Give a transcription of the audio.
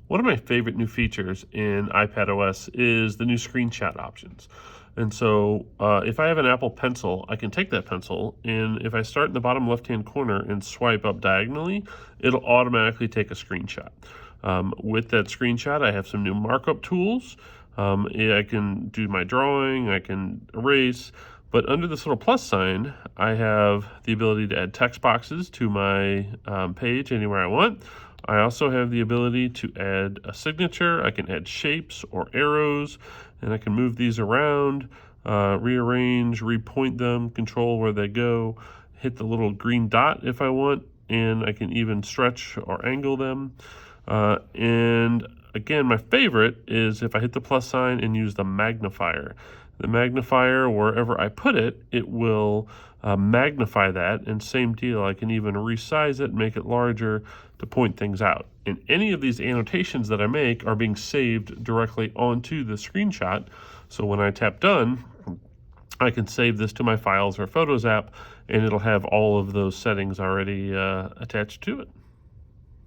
One of my favorite new features in iPadOS is the new screenshot options. And so if I have an Apple Pencil, I can take that pencil, and if I start in the bottom left-hand corner and swipe up diagonally, it'll automatically take a screenshot. With that screenshot, I have some new markup tools. I can do my drawing, I can erase, but under this little plus sign, I have the ability to add text boxes to my page anywhere I want. I also have the ability to add a signature. I can add shapes or arrows, and I can move these around, rearrange, repoint them, control where they go, hit the little green dot if I want, and I can even stretch or angle them. And again, my favorite is if I hit the plus sign and use the magnifier. The magnifier, wherever I put it, it will magnify that, and same deal, I can even resize it, make it larger to point things out. And any of these annotations that I make are being saved directly onto the screenshot, so when I tap done, I can save this to my Files or Photos app, and it'll have all of those settings already attached to it.